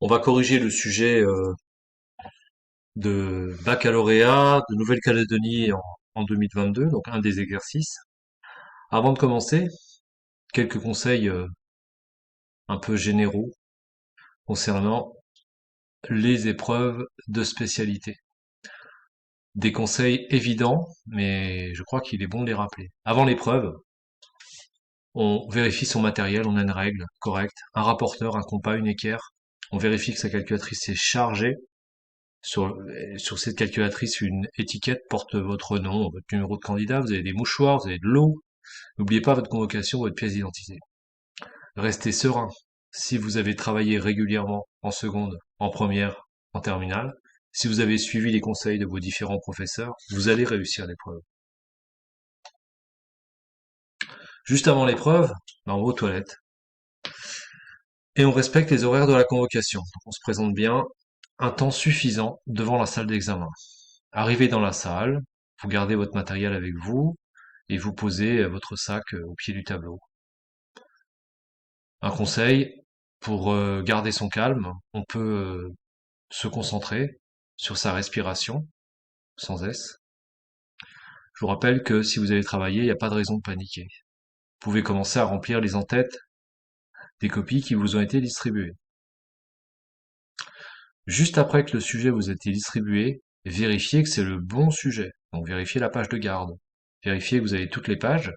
On va corriger le sujet de baccalauréat de Nouvelle-Calédonie en 2022, donc un des exercices. Avant de commencer, quelques conseils un peu généraux concernant les épreuves de spécialité. Des conseils évidents, mais je crois qu'il est bon de les rappeler. Avant l'épreuve, on vérifie son matériel, on a une règle correcte, un rapporteur, un compas, une équerre. On vérifie que sa calculatrice est chargée. Sur cette calculatrice, une étiquette porte votre nom, votre numéro de candidat, vous avez des mouchoirs, vous avez de l'eau. N'oubliez pas votre convocation, votre pièce d'identité. Restez serein. Si vous avez travaillé régulièrement en seconde, en première, en terminale, si vous avez suivi les conseils de vos différents professeurs, vous allez réussir l'épreuve. Juste avant l'épreuve, on va aux toilettes. Et on respecte les horaires de la convocation. Donc on se présente bien un temps suffisant devant la salle d'examen. Arrivez dans la salle, vous gardez votre matériel avec vous et vous posez votre sac au pied du tableau. Un conseil, pour garder son calme, on peut se concentrer sur sa respiration, sans S. Je vous rappelle que si vous avez travaillé, il n'y a pas de raison de paniquer. Vous pouvez commencer à remplir les en-têtes des copies qui vous ont été distribuées. Juste après que le sujet vous a été distribué, vérifiez que c'est le bon sujet. Donc vérifiez la page de garde. Vérifiez que vous avez toutes les pages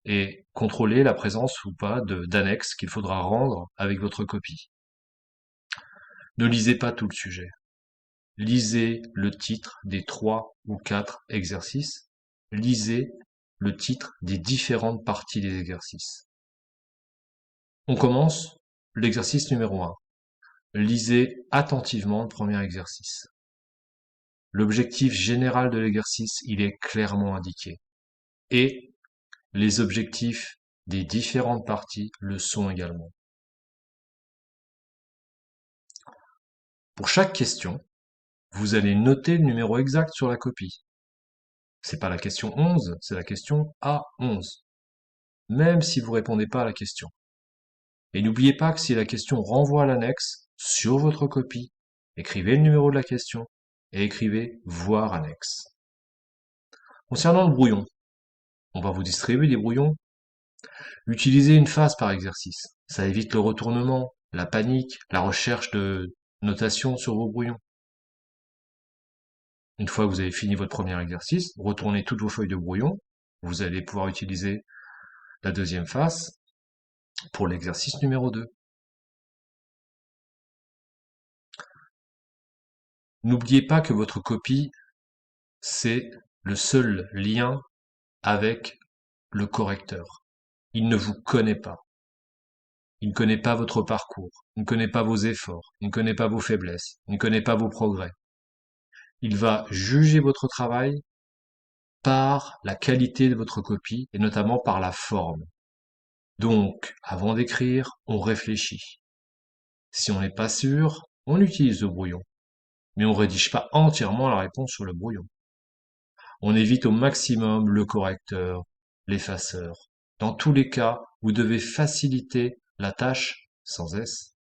et contrôlez la présence ou pas d'annexes qu'il faudra rendre avec votre copie. Ne lisez pas tout le sujet. Lisez le titre des 3 ou 4 exercices. Lisez le titre des différentes parties des exercices. On commence l'exercice numéro 1. Lisez attentivement le premier exercice. L'objectif général de l'exercice, il est clairement indiqué. Et les objectifs des différentes parties le sont également. Pour chaque question, vous allez noter le numéro exact sur la copie. C'est pas la question 11, c'est la question A11. Même si vous répondez pas à la question. Et n'oubliez pas que si la question renvoie à l'annexe, sur votre copie, écrivez le numéro de la question et écrivez voir annexe. Concernant le brouillon, on va vous distribuer des brouillons. Utilisez une phase par exercice. Ça évite le retournement, la panique, la recherche de notation sur vos brouillons. Une fois que vous avez fini votre premier exercice, retournez toutes vos feuilles de brouillon. Vous allez pouvoir utiliser la deuxième phase pour l'exercice numéro 2. N'oubliez pas que votre copie, c'est le seul lien avec le correcteur. Il ne vous connaît pas. Il ne connaît pas votre parcours. Il ne connaît pas vos efforts. Il ne connaît pas vos faiblesses. Il ne connaît pas vos progrès. Il va juger votre travail par la qualité de votre copie et notamment par la forme. Donc, avant d'écrire, on réfléchit. Si on n'est pas sûr, on utilise le brouillon. Mais on ne rédige pas entièrement la réponse sur le brouillon. On évite au maximum le correcteur, l'effaceur. Dans tous les cas, vous devez faciliter la tâche, sans S,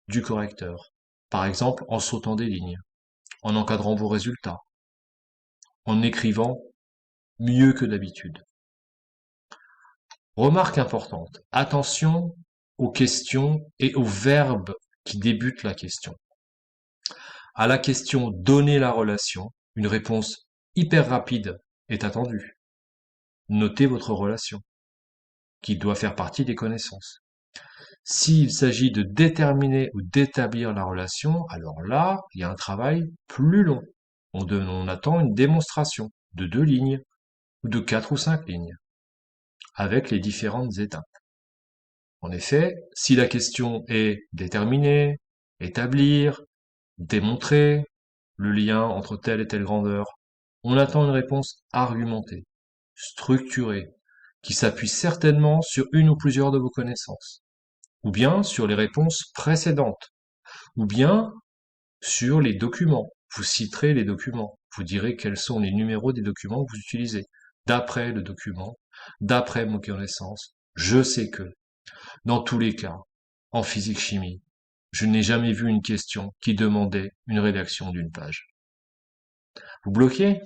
du correcteur. Par exemple, en sautant des lignes, en encadrant vos résultats, en écrivant mieux que d'habitude. Remarque importante, attention aux questions et aux verbes qui débutent la question. À la question donner la relation, une réponse hyper rapide est attendue. Notez votre relation, qui doit faire partie des connaissances. S'il s'agit de déterminer ou d'établir la relation, alors là, il y a un travail plus long. On attend une démonstration de 2 lignes, ou de 4 ou 5 lignes, avec les différentes étapes. En effet, si la question est déterminer, établir, démontrer le lien entre telle et telle grandeur, on attend une réponse argumentée, structurée, qui s'appuie certainement sur une ou plusieurs de vos connaissances, ou bien sur les réponses précédentes, ou bien sur les documents. Vous citerez les documents, vous direz quels sont les numéros des documents que vous utilisez. D'après le document, d'après mes connaissances, je sais que, dans tous les cas, en physique-chimie, Je n'ai jamais vu une question qui demandait une rédaction d'une page. Vous bloquez?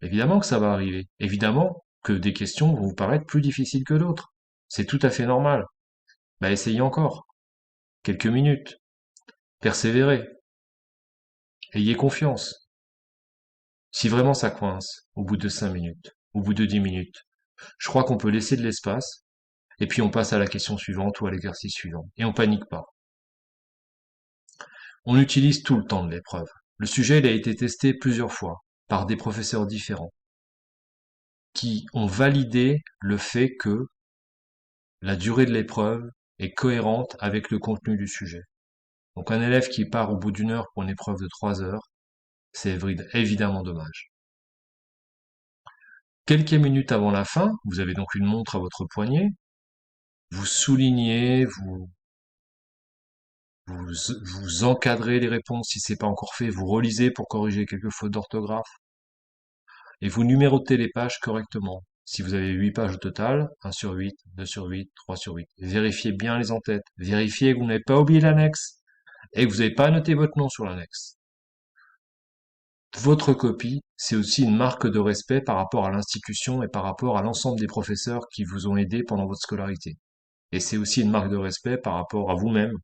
Évidemment que ça va arriver. Évidemment que des questions vont vous paraître plus difficiles que d'autres. C'est tout à fait normal. Bah, essayez encore. Quelques minutes. Persévérez. Ayez confiance. Si vraiment ça coince, au bout de 5 minutes, au bout de 10 minutes, je crois qu'on peut laisser de l'espace, et puis on passe à la question suivante ou à l'exercice suivant. Et on panique pas. On utilise tout le temps de l'épreuve. Le sujet il a été testé plusieurs fois par des professeurs différents qui ont validé le fait que la durée de l'épreuve est cohérente avec le contenu du sujet. Donc un élève qui part au bout d'une heure pour une épreuve de 3 heures, c'est évidemment dommage. Quelques minutes avant la fin, vous avez donc une montre à votre poignet, vous soulignez, vous encadrez les réponses si c'est pas encore fait, vous relisez pour corriger quelques fautes d'orthographe, et vous numérotez les pages correctement. Si vous avez 8 pages au total, 1 sur 8, 2 sur 8, 3 sur 8. Vérifiez bien les en-têtes. Vérifiez que vous n'avez pas oublié l'annexe et que vous n'avez pas noté votre nom sur l'annexe. Votre copie, c'est aussi une marque de respect par rapport à l'institution et par rapport à l'ensemble des professeurs qui vous ont aidé pendant votre scolarité. Et c'est aussi une marque de respect par rapport à vous-même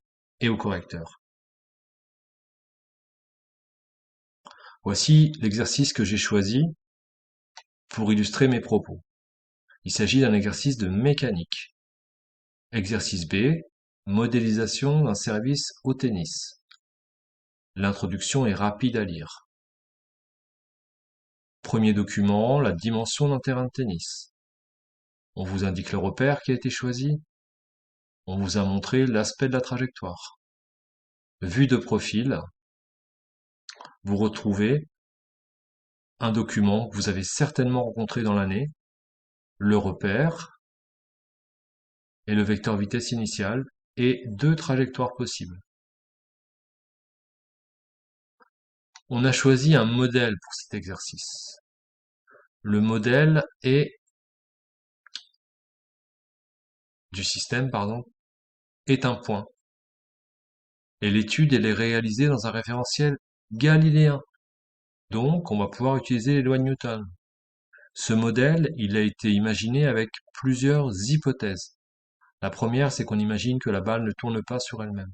et au correcteur. Voici l'exercice que j'ai choisi pour illustrer mes propos. Il s'agit d'un exercice de mécanique. Exercice B, modélisation d'un service au tennis. L'introduction est rapide à lire. Premier document, la dimension d'un terrain de tennis. On vous indique le repère qui a été choisi. On vous a montré l'aspect de la trajectoire. Vue de profil, vous retrouvez un document que vous avez certainement rencontré dans l'année, le repère et le vecteur vitesse initiale et 2 trajectoires possibles. On a choisi un modèle pour cet exercice. Le modèle du système, est un point. Et l'étude, elle est réalisée dans un référentiel galiléen. Donc, on va pouvoir utiliser les lois de Newton. Ce modèle, il a été imaginé avec plusieurs hypothèses. La première, c'est qu'on imagine que la balle ne tourne pas sur elle-même.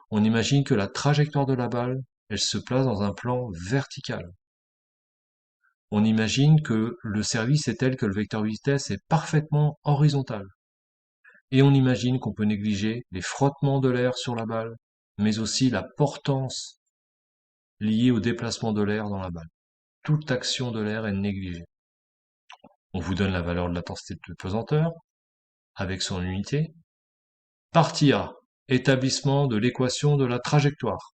On imagine que la trajectoire de la balle, elle se place dans un plan vertical. On imagine que le service est tel que le vecteur vitesse est parfaitement horizontal. Et on imagine qu'on peut négliger les frottements de l'air sur la balle, mais aussi la portance liée au déplacement de l'air dans la balle. Toute action de l'air est négligée. On vous donne la valeur de l'intensité de pesanteur, avec son unité. Partie A, établissement de l'équation de la trajectoire.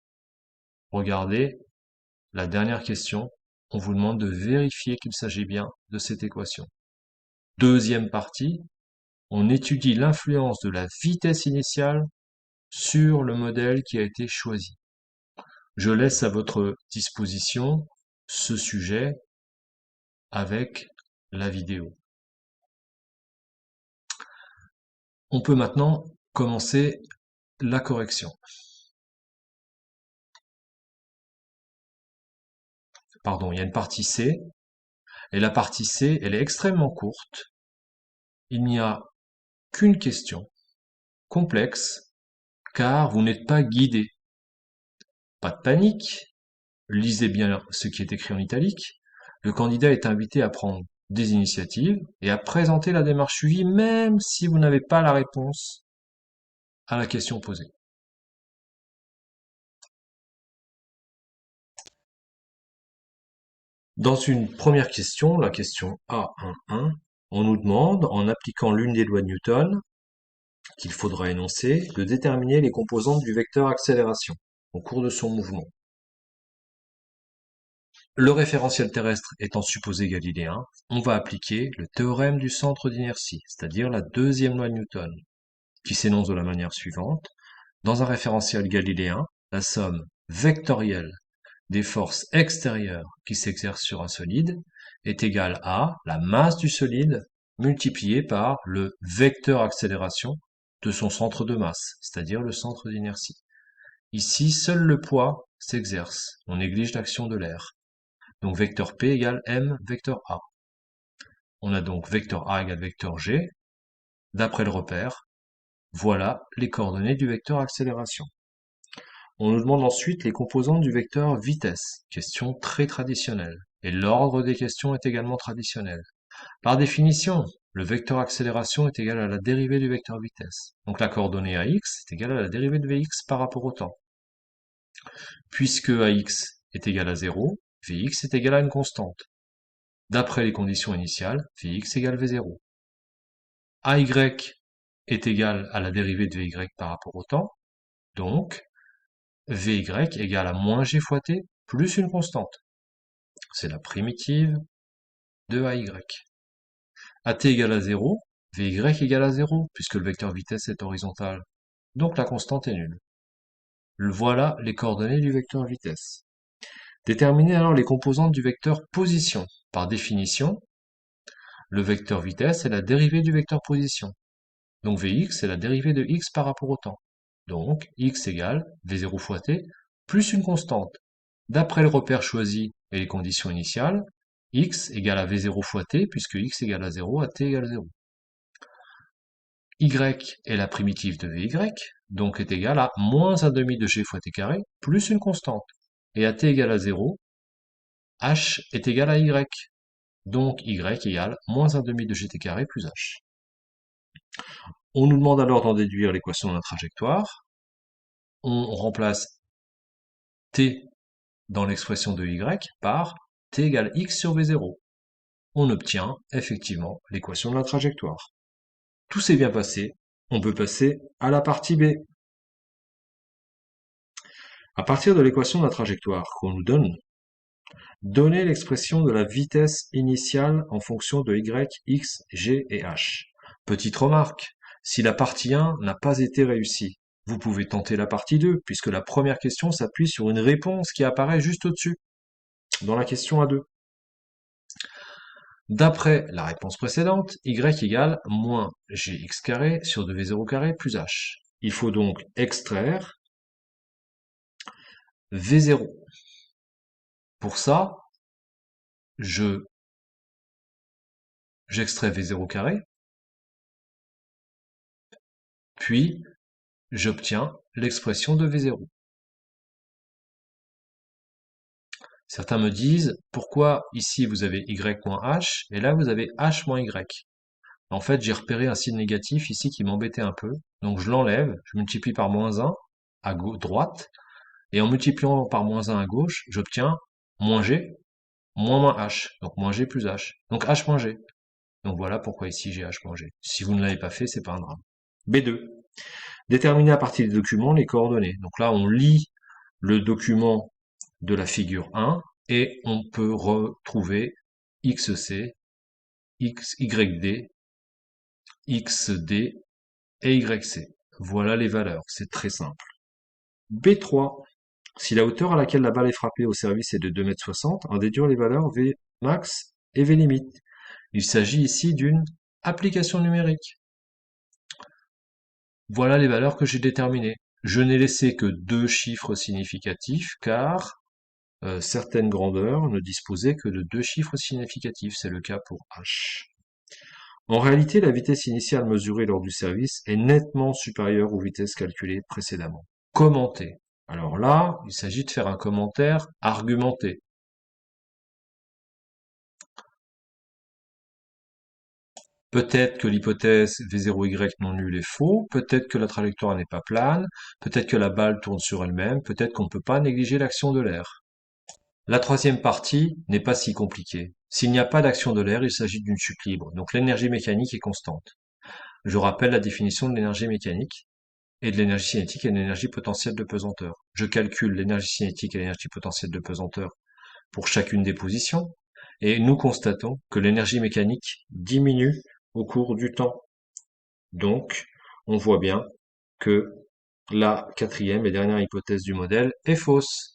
Regardez la dernière question, on vous demande de vérifier qu'il s'agit bien de cette équation. Deuxième partie, on étudie l'influence de la vitesse initiale sur le modèle qui a été choisi. Je laisse à votre disposition ce sujet avec la vidéo. On peut maintenant commencer la correction. Pardon, il y a une partie C, et la partie C, elle est extrêmement courte. Il n'y a qu'une question complexe, car vous n'êtes pas guidé. Pas de panique, lisez bien ce qui est écrit en italique. Le candidat est invité à prendre des initiatives et à présenter la démarche suivie, même si vous n'avez pas la réponse à la question posée. Dans une première question, la question A11, on nous demande, en appliquant l'une des lois de Newton, qu'il faudra énoncer, de déterminer les composantes du vecteur accélération au cours de son mouvement. Le référentiel terrestre étant supposé galiléen, on va appliquer le théorème du centre d'inertie, c'est-à-dire la deuxième loi de Newton, qui s'énonce de la manière suivante. Dans un référentiel galiléen, la somme vectorielle des forces extérieures qui s'exercent sur un solide est égale à la masse du solide multipliée par le vecteur accélération de son centre de masse, c'est-à-dire le centre d'inertie. Ici, seul le poids s'exerce. On néglige l'action de l'air. Donc vecteur P égale M vecteur A. On a donc vecteur A égale vecteur G. D'après le repère, voilà les coordonnées du vecteur accélération. On nous demande ensuite les composantes du vecteur vitesse, question très traditionnelle. Et l'ordre des questions est également traditionnel. Par définition, le vecteur accélération est égal à la dérivée du vecteur vitesse. Donc la coordonnée AX est égale à la dérivée de Vx par rapport au temps. Puisque AX est égal à 0, Vx est égal à une constante. D'après les conditions initiales, Vx égale V0. AY est égal à la dérivée de Vy par rapport au temps. Donc, Vy égale à moins g fois t plus une constante. C'est la primitive de AY. À t égale à 0, Vy égale à 0, puisque le vecteur vitesse est horizontal. Donc la constante est nulle. Voilà les coordonnées du vecteur vitesse. Déterminez alors les composantes du vecteur position. Par définition, le vecteur vitesse est la dérivée du vecteur position. Donc Vx est la dérivée de x par rapport au temps. Donc x égale V0 fois t plus une constante. D'après le repère choisi et les conditions initiales, x égale à V0 fois t, puisque x égale à 0, à t égale 0. Y est la primitive de Vy, donc est égal à moins 1/2 de g fois t carré, plus une constante. Et à t égale à 0, h est égal à y, donc y égale moins 1/2 de gt carré plus h. On nous demande alors d'en déduire l'équation de la trajectoire. On remplace t dans l'expression de y par t égale x sur v0. On obtient effectivement l'équation de la trajectoire. Tout s'est bien passé, on peut passer à la partie B. À partir de l'équation de la trajectoire qu'on nous donne, donnez l'expression de la vitesse initiale en fonction de y, x, g et h. Petite remarque, si la partie 1 n'a pas été réussie, vous pouvez tenter la partie 2, puisque la première question s'appuie sur une réponse qui apparaît juste au-dessus, dans la question A2. D'après la réponse précédente, y égale moins gx carré sur 2v0 carré plus h. Il faut donc extraire v0. Pour ça, j'extrais v0 carré, puis j'obtiens l'expression de v0. Certains me disent, pourquoi ici vous avez y moins h, et là vous avez h moins y. En fait, j'ai repéré un signe négatif ici qui m'embêtait un peu, donc je l'enlève, je multiplie par moins 1 à droite, et en multipliant par moins 1 à gauche, j'obtiens moins g, moins h, donc moins g plus h, donc h moins g. Donc voilà pourquoi ici j'ai h moins g. Si vous ne l'avez pas fait, c'est pas un drame. B2. Déterminer à partir des documents les coordonnées. Donc là, on lit le document de la figure 1 et on peut retrouver XC, YD, XD et YC. Voilà les valeurs, c'est très simple. B3. Si la hauteur à laquelle la balle est frappée au service est de 2,60 m, en déduire les valeurs V max et V limite. Il s'agit ici d'une application numérique. Voilà les valeurs que j'ai déterminées. Je n'ai laissé que 2 chiffres significatifs car certaines grandeurs ne disposaient que de 2 chiffres significatifs. C'est le cas pour h. En réalité, la vitesse initiale mesurée lors du service est nettement supérieure aux vitesses calculées précédemment. Commenter. Alors là, il s'agit de faire un commentaire argumenté. Peut-être que l'hypothèse V0Y non nulle est faux, peut-être que la trajectoire n'est pas plane, peut-être que la balle tourne sur elle-même, peut-être qu'on ne peut pas négliger l'action de l'air. La troisième partie n'est pas si compliquée. S'il n'y a pas d'action de l'air, il s'agit d'une chute libre, donc l'énergie mécanique est constante. Je rappelle la définition de l'énergie mécanique et de l'énergie cinétique et de l'énergie potentielle de pesanteur. Je calcule l'énergie cinétique et l'énergie potentielle de pesanteur pour chacune des positions, et nous constatons que l'énergie mécanique diminue au cours du temps. Donc, on voit bien que la quatrième et dernière hypothèse du modèle est fausse.